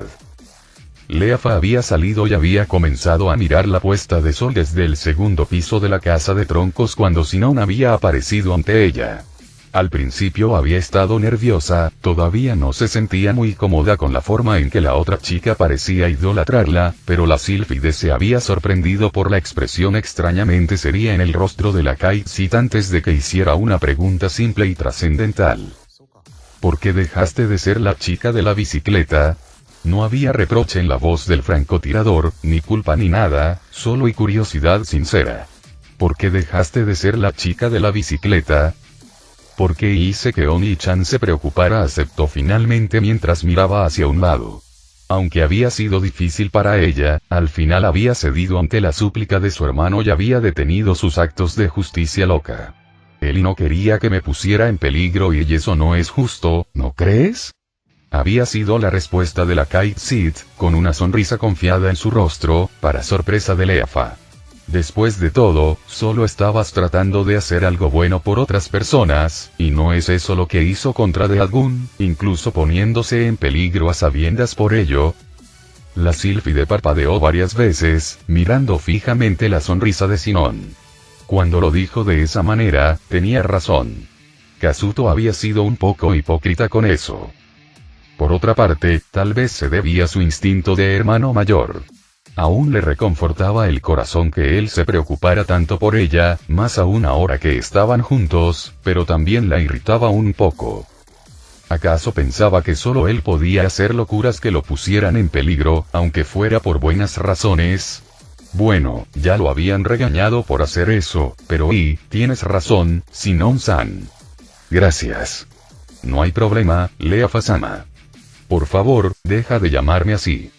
Speaker 2: Leafa había salido y había comenzado a mirar la puesta de sol desde el segundo piso de la casa de troncos cuando Sinon había aparecido ante ella. Al principio había estado nerviosa, todavía no se sentía muy cómoda con la forma en que la otra chica parecía idolatrarla, pero la sílfide se había sorprendido por la expresión extrañamente seria en el rostro de la Kite Seat antes de que hiciera una pregunta simple y trascendental. ¿Por qué dejaste de ser la chica de la bicicleta? No había reproche en la voz del francotirador, ni culpa ni nada, solo y curiosidad sincera. ¿Por qué dejaste de ser la chica de la bicicleta? ¿Por qué hice que Oni-chan se preocupara? Aceptó finalmente mientras miraba hacia un lado. Aunque había sido difícil para ella, al final había cedido ante la súplica de su hermano y había detenido sus actos de justicia loca. Él no quería que me pusiera en peligro y eso no es justo, ¿no crees? Había sido la respuesta de la Kite Seat, con una sonrisa confiada en su rostro, para sorpresa de Leafa. Después de todo, solo estabas tratando de hacer algo bueno por otras personas, y no es eso lo que hizo contra Deadgun, incluso poniéndose en peligro a sabiendas por ello. La sílfide parpadeó varias veces, mirando fijamente la sonrisa de Sinon. Cuando lo dijo de esa manera, tenía razón. Kazuto había sido un poco hipócrita con eso. Por otra parte, tal vez se debía a su instinto de hermano mayor. Aún le reconfortaba el corazón que él se preocupara tanto por ella, más aún ahora que estaban juntos, pero también la irritaba un poco. ¿Acaso pensaba que solo él podía hacer locuras que lo pusieran en peligro, aunque fuera por buenas razones? Bueno, ya lo habían regañado por hacer eso, pero tienes razón, Sinon-san. Gracias. No hay problema, Leafa-sama. Por favor, deja de llamarme así.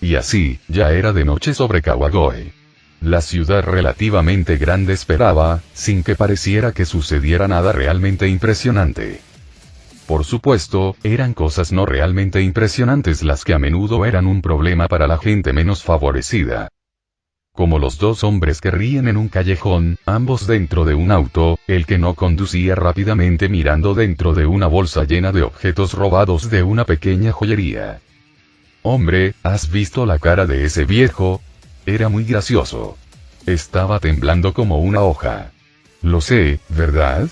Speaker 2: Y así, ya era de noche sobre Kawagoe. La ciudad relativamente grande esperaba, sin que pareciera que sucediera nada realmente impresionante. Por supuesto, eran cosas no realmente impresionantes las que a menudo eran un problema para la gente menos favorecida. Como los dos hombres que ríen en un callejón, ambos dentro de un auto, el que no conducía rápidamente mirando dentro de una bolsa llena de objetos robados de una pequeña joyería. Hombre, ¿has visto la cara de ese viejo? Era muy gracioso. Estaba temblando como una hoja. Lo sé, ¿verdad?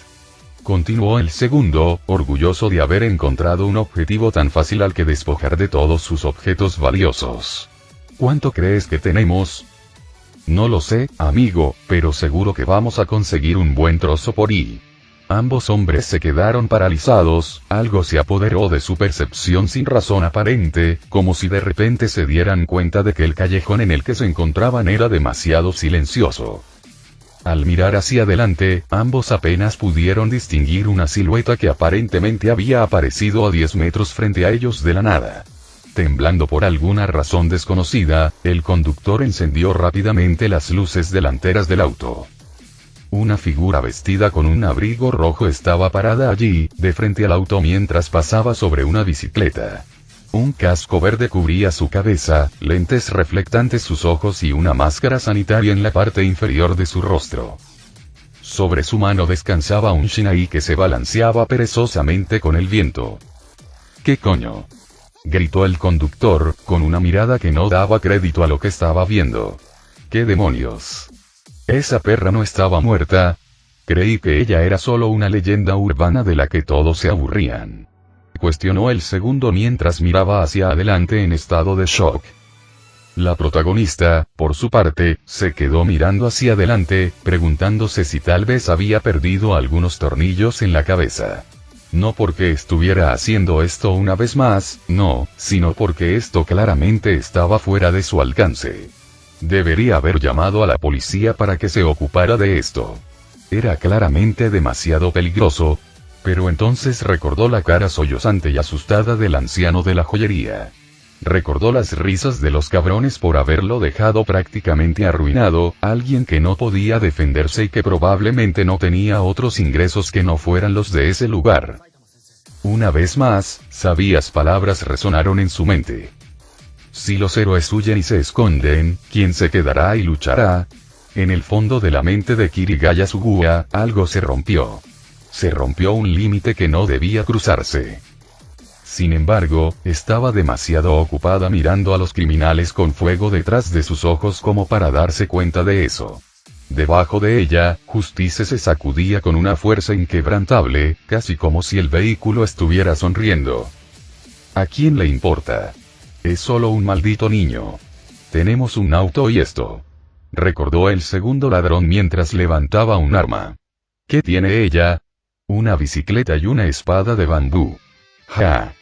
Speaker 2: Continuó el segundo, orgulloso de haber encontrado un objetivo tan fácil al que despojar de todos sus objetos valiosos. ¿Cuánto crees que tenemos? No lo sé, amigo, pero seguro que vamos a conseguir un buen trozo por ahí. Ambos hombres se quedaron paralizados, algo se apoderó de su percepción sin razón aparente, como si de repente se dieran cuenta de que el callejón en el que se encontraban era demasiado silencioso. Al mirar hacia adelante, ambos apenas pudieron distinguir una silueta que aparentemente había aparecido a 10 metros frente a ellos de la nada. Temblando por alguna razón desconocida, el conductor encendió rápidamente las luces delanteras del auto. Una figura vestida con un abrigo rojo estaba parada allí, de frente al auto mientras pasaba sobre una bicicleta. Un casco verde cubría su cabeza, lentes reflectantes sus ojos y una máscara sanitaria en la parte inferior de su rostro. Sobre su mano descansaba un shinai que se balanceaba perezosamente con el viento. ¿Qué coño?, gritó el conductor, con una mirada que no daba crédito a lo que estaba viendo. ¿Qué demonios? ¿Esa perra no estaba muerta? Creí que ella era solo una leyenda urbana de la que todos se aburrían. Cuestionó el segundo mientras miraba hacia adelante en estado de shock. La protagonista, por su parte, se quedó mirando hacia adelante, preguntándose si tal vez había perdido algunos tornillos en la cabeza. No porque estuviera haciendo esto una vez más, no, sino porque esto claramente estaba fuera de su alcance. Debería haber llamado a la policía para que se ocupara de esto. Era claramente demasiado peligroso. Pero entonces recordó la cara sollozante y asustada del anciano de la joyería. Recordó las risas de los cabrones por haberlo dejado prácticamente arruinado, alguien que no podía defenderse y que probablemente no tenía otros ingresos que no fueran los de ese lugar. Una vez más, sabias palabras resonaron en su mente. Si los héroes huyen y se esconden, ¿quién se quedará y luchará? En el fondo de la mente de Kirigaya Suguha, algo se rompió. Se rompió un límite que no debía cruzarse. Sin embargo, estaba demasiado ocupada mirando a los criminales con fuego detrás de sus ojos como para darse cuenta de eso. Debajo de ella, Justice se sacudía con una fuerza inquebrantable, casi como si el vehículo estuviera sonriendo. ¿A quién le importa? Es solo un maldito niño. Tenemos un auto y esto. Recordó el segundo ladrón mientras levantaba un arma. ¿Qué tiene ella? Una bicicleta y una espada de bambú. Ja.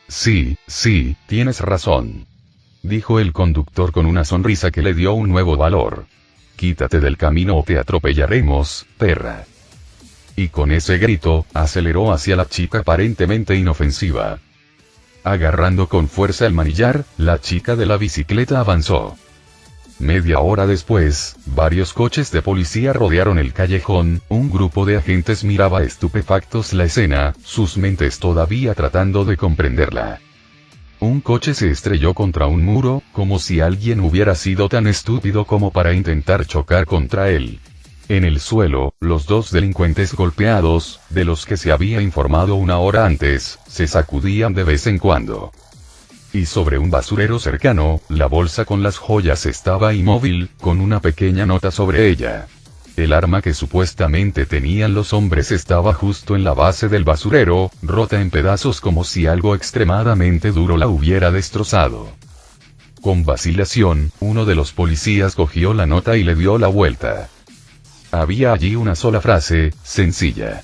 Speaker 2: Sí, tienes razón. Dijo el conductor con una sonrisa que le dio un nuevo valor. Quítate del camino o te atropellaremos, perra. Y con ese grito, aceleró hacia la chica aparentemente inofensiva. Agarrando con fuerza el manillar, la chica de la bicicleta avanzó. Media hora después, varios coches de policía rodearon el callejón, un grupo de agentes miraba estupefactos la escena, sus mentes todavía tratando de comprenderla. Un coche se estrelló contra un muro, como si alguien hubiera sido tan estúpido como para intentar chocar contra él. En el suelo, los dos delincuentes golpeados, de los que se había informado una hora antes, se sacudían de vez en cuando. Y sobre un basurero cercano, la bolsa con las joyas estaba inmóvil, con una pequeña nota sobre ella. El arma que supuestamente tenían los hombres estaba justo en la base del basurero, rota en pedazos como si algo extremadamente duro la hubiera destrozado. Con vacilación, uno de los policías cogió la nota y le dio la vuelta. Había allí una sola frase, sencilla.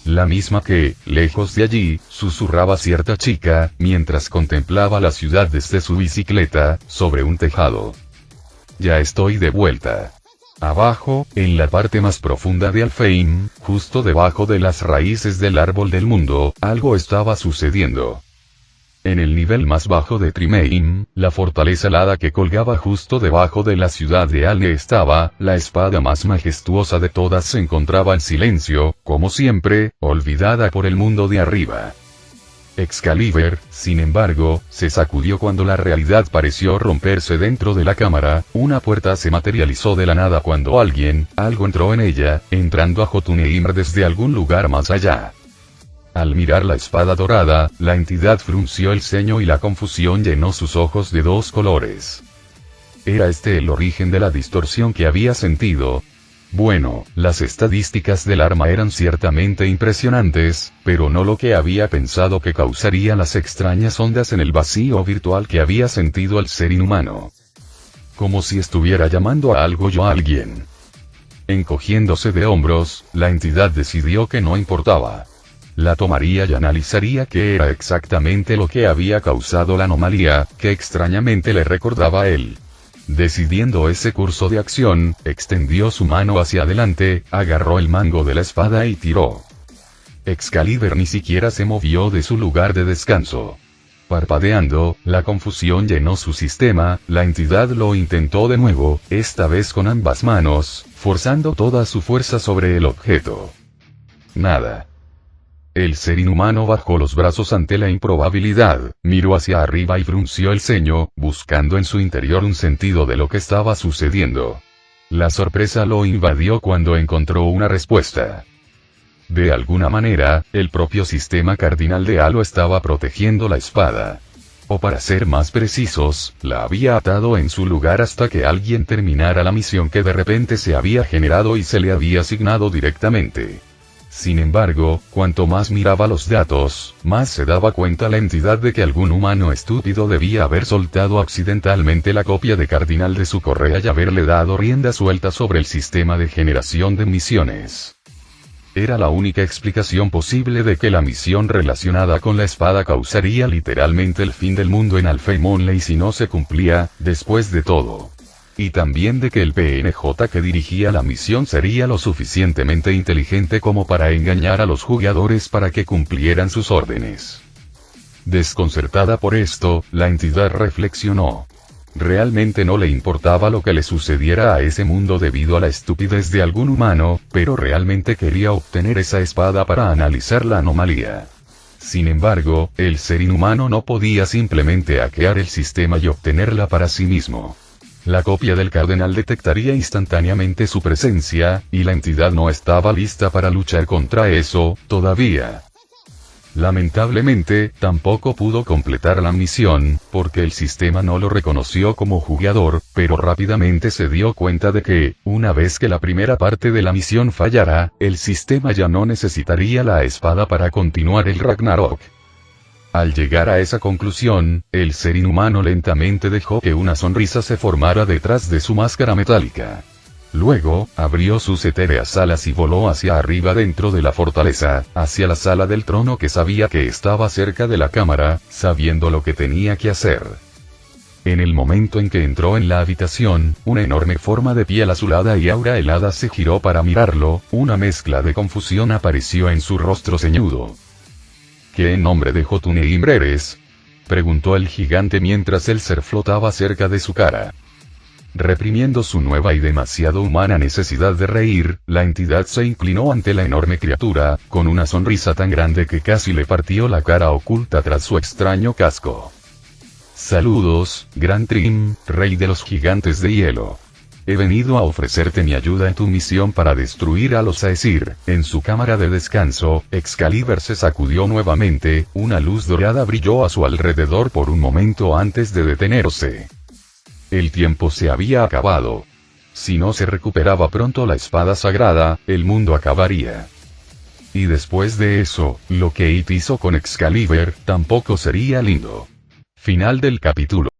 Speaker 2: La misma que, lejos de allí, susurraba cierta chica, mientras contemplaba la ciudad desde su bicicleta, sobre un tejado. Ya estoy de vuelta. Abajo, en la parte más profunda de Alfheim, justo debajo de las raíces del árbol del mundo, algo estaba sucediendo. En el nivel más bajo de Trimeim, la fortaleza alada que colgaba justo debajo de la ciudad de Alne estaba, la espada más majestuosa de todas se encontraba en silencio, como siempre, olvidada por el mundo de arriba. Excalibur, sin embargo, se sacudió cuando la realidad pareció romperse dentro de la cámara, una puerta se materializó de la nada cuando algo entró en ella, entrando a Jotunheim desde algún lugar más allá. Al mirar la espada dorada, la entidad frunció el ceño y la confusión llenó sus ojos de dos colores. ¿Era este el origen de la distorsión que había sentido? Bueno, las estadísticas del arma eran ciertamente impresionantes, pero no lo que había pensado que causaría las extrañas ondas en el vacío virtual que había sentido al ser inhumano. Como si estuviera llamando a algo o a alguien. Encogiéndose de hombros, la entidad decidió que no importaba. La tomaría y analizaría qué era exactamente lo que había causado la anomalía, que extrañamente le recordaba a él. Decidiendo ese curso de acción, extendió su mano hacia adelante, agarró el mango de la espada y tiró. Excalibur ni siquiera se movió de su lugar de descanso. Parpadeando, la confusión llenó su sistema, la entidad lo intentó de nuevo, esta vez con ambas manos, forzando toda su fuerza sobre el objeto. Nada. El ser inhumano bajó los brazos ante la improbabilidad, miró hacia arriba y frunció el ceño, buscando en su interior un sentido de lo que estaba sucediendo. La sorpresa lo invadió cuando encontró una respuesta. De alguna manera, el propio sistema cardinal de Halo estaba protegiendo la espada. O para ser más precisos, la había atado en su lugar hasta que alguien terminara la misión que de repente se había generado y se le había asignado directamente. Sin embargo, cuanto más miraba los datos, más se daba cuenta la entidad de que algún humano estúpido debía haber soltado accidentalmente la copia de cardinal de su correa y haberle dado rienda suelta sobre el sistema de generación de misiones. Era la única explicación posible de que la misión relacionada con la espada causaría literalmente el fin del mundo en Alfheim Only si no se cumplía, después de todo. Y también de que el PNJ que dirigía la misión sería lo suficientemente inteligente como para engañar a los jugadores para que cumplieran sus órdenes. Desconcertada por esto, la entidad reflexionó. Realmente no le importaba lo que le sucediera a ese mundo debido a la estupidez de algún humano, pero realmente quería obtener esa espada para analizar la anomalía. Sin embargo, el ser inhumano no podía simplemente hackear el sistema y obtenerla para sí mismo. La copia del cardenal detectaría instantáneamente su presencia, y la entidad no estaba lista para luchar contra eso, todavía. Lamentablemente, tampoco pudo completar la misión, porque el sistema no lo reconoció como jugador, pero rápidamente se dio cuenta de que, una vez que la primera parte de la misión fallara, el sistema ya no necesitaría la espada para continuar el Ragnarok. Al llegar a esa conclusión, el ser inhumano lentamente dejó que una sonrisa se formara detrás de su máscara metálica. Luego, abrió sus etéreas alas y voló hacia arriba dentro de la fortaleza, hacia la sala del trono que sabía que estaba cerca de la cámara, sabiendo lo que tenía que hacer. En el momento en que entró en la habitación, una enorme forma de piel azulada y aura helada se giró para mirarlo, una mezcla de confusión apareció en su rostro ceñudo. ¿Qué en nombre de Jotunheim eres? Preguntó el gigante mientras el ser flotaba cerca de su cara. Reprimiendo su nueva y demasiado humana necesidad de reír, la entidad se inclinó ante la enorme criatura, con una sonrisa tan grande que casi le partió la cara oculta tras su extraño casco. Saludos, Gran Trim, rey de los gigantes de hielo. He venido a ofrecerte mi ayuda en tu misión para destruir a los Aesir. En su cámara de descanso, Excalibur se sacudió nuevamente, una luz dorada brilló a su alrededor por un momento antes de detenerse. El tiempo se había acabado. Si no se recuperaba pronto la espada sagrada, el mundo acabaría. Y después de eso, lo que It hizo con Excalibur, tampoco sería lindo. Final del capítulo.